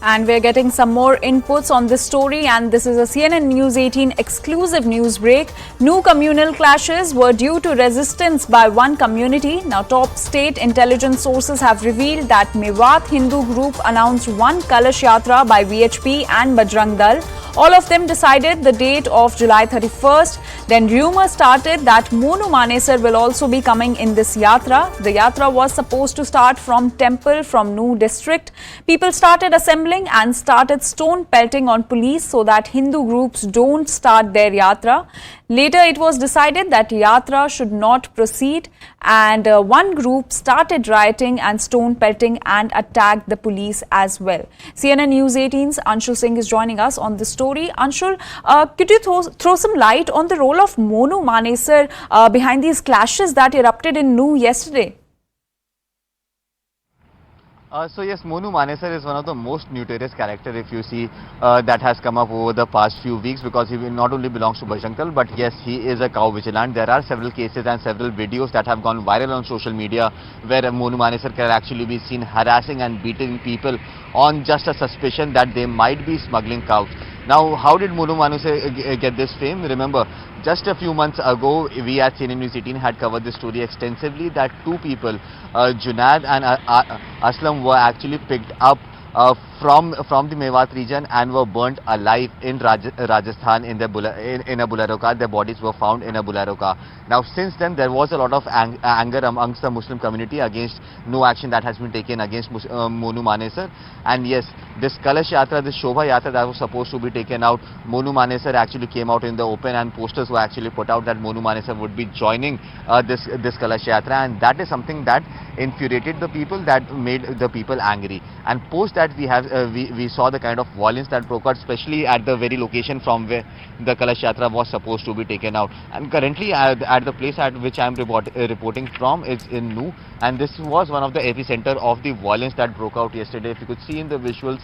And we're getting some more inputs on this story, and this is a CNN News 18 exclusive news break. New communal clashes were due to resistance by one community. Now, top state intelligence sources have revealed that Mewat Hindu group announced one Kalash Yatra by VHP and Bajrang Dal. All of them decided the date of July 31st. Then rumours started that Monu Manesar will also be coming in this yatra. The yatra was supposed to start from temple from Nuh district. People started assembling and started stone pelting on police so that Hindu groups don't start their yatra. Later, it was decided that yatra should not proceed, and one group started rioting and stone pelting and attacked the police as well. CNN News 18's Anshul Singh is joining us on this story. Anshul, could you throw some light on the role of Monu Manesar behind these clashes that erupted in Nuh yesterday? So yes, Monu Manesar is one of the most notorious character, if you see, that has come up over the past few weeks, because he not only belongs to Bajrang Dal, but yes, he is a cow vigilant. There are several cases and several videos that have gone viral on social media where Monu Manesar can actually be seen harassing and beating people on just a suspicion that they might be smuggling cows. Now, how did Monu Manesar get this fame? Remember, just a few months ago, we at CNN News 18 had covered this story extensively, that two people, Junaid and Aslam, were actually picked up from the Mewat region and were burnt alive in Rajasthan in a Bolero car. Their bodies were found in a Bolero car. Now, since then, there was a lot of anger amongst the Muslim community against no action that has been taken against Monu Manesar. And yes, this Kalash Yatra, this Shobha Yatra that was supposed to be taken out, Monu Manesar actually came out in the open, and posters were actually put out that Monu Manesar would be joining this Kalash Yatra, and that is something that infuriated the people, that made the people angry. And post that, we saw the kind of violence that broke out, especially at the very location from where the Kalash Yatra was supposed to be taken out. And currently at the place at which I am reporting from is in Nuh, and this was one of the epicenter of the violence that broke out yesterday. If you could see in the visuals,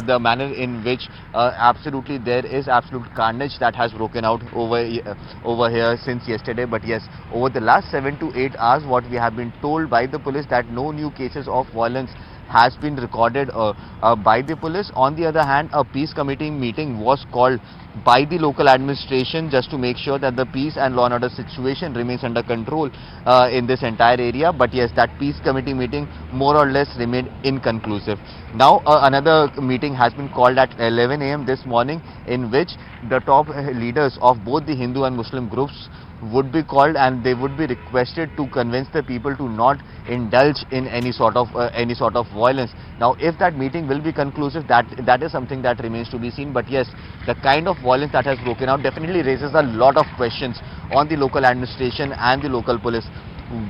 the manner in which absolutely there is absolute carnage that has broken out over here since yesterday. But yes, over the last 7 to 8 hours, what we have been told by the police, that no new cases of violence has been recorded by the police. On the other hand, a peace committee meeting was called by the local administration just to make sure that the peace and law and order situation remains under control in this entire area. But yes, that peace committee meeting more or less remained inconclusive. Now another meeting has been called at 11 AM this morning, in which the top leaders of both the Hindu and Muslim groups would be called, and they would be requested to convince the people to not indulge in any sort of violence. Now, if that meeting will be conclusive, that is something that remains to be seen. But yes, the kind of violence that has broken out definitely raises a lot of questions on the local administration and the local police.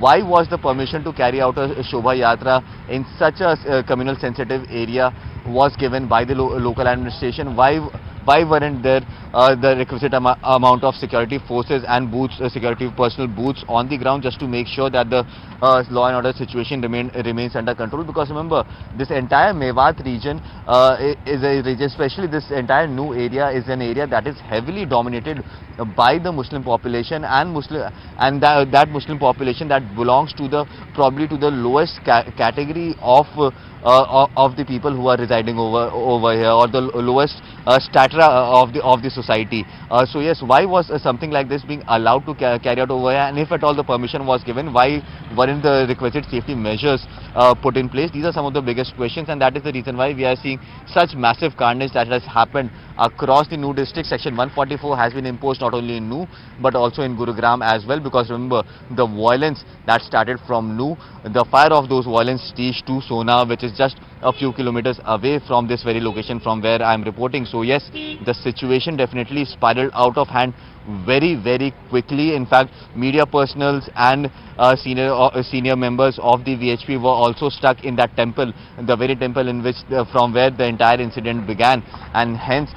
Why was the permission to carry out a Shobha Yatra in such a communal sensitive area was given by the local administration? Why weren't there the requisite amount of security forces and booths, security personnel booths on the ground, just to make sure that the law and order situation remains under control? Because remember, this entire Mewat region is a region, especially this entire Nuh area, is an area that is heavily dominated by the Muslim population, and that Muslim population that belongs to probably to the lowest category of the people who are residing over here, or the lowest strata of the society. So yes, why was something like this being allowed to carry out over here? And if at all the permission was given, why weren't the requisite safety measures put in place? These are some of the biggest questions, and that is the reason why we are seeing such massive carnage that has happened across the Nuh district. Section 144 has been imposed not only in Nuh but also in Gurugram as well, because remember, the violence that started from Nuh, the fire of those violence reached to Sona, which is just a few kilometers away from this very location from where I am reporting. So yes, the situation definitely spiraled out of hand very, very quickly. In fact, media personals and senior members of the VHP were also stuck in that temple, the very temple in which from where the entire incident began, and hence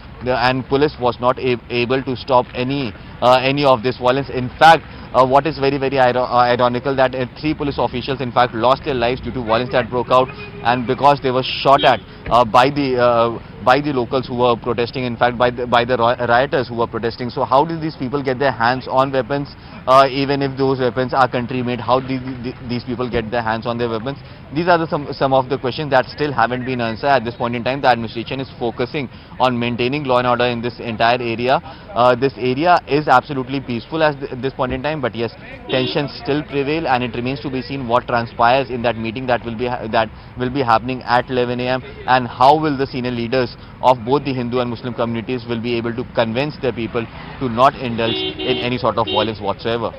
police was not able to stop any of this violence. In fact, what is very, very ironical, that 3 police officials in fact lost their lives due to violence that broke out, and because they were shot at by by the locals who were protesting, in fact by the rioters who were protesting. So how did these people get their hands on weapons, even if those weapons are country made? How did these people get their hands on their weapons? These are some of the questions that still haven't been answered. At this point in time, the administration is focusing on maintaining law and order in this entire area. This area is absolutely peaceful at this point in time, but yes, tensions still prevail, and it remains to be seen what transpires in that meeting that will be happening at 11 a.m. and how will the senior leaders of both the Hindu and Muslim communities will be able to convince their people to not indulge in any sort of violence whatsoever.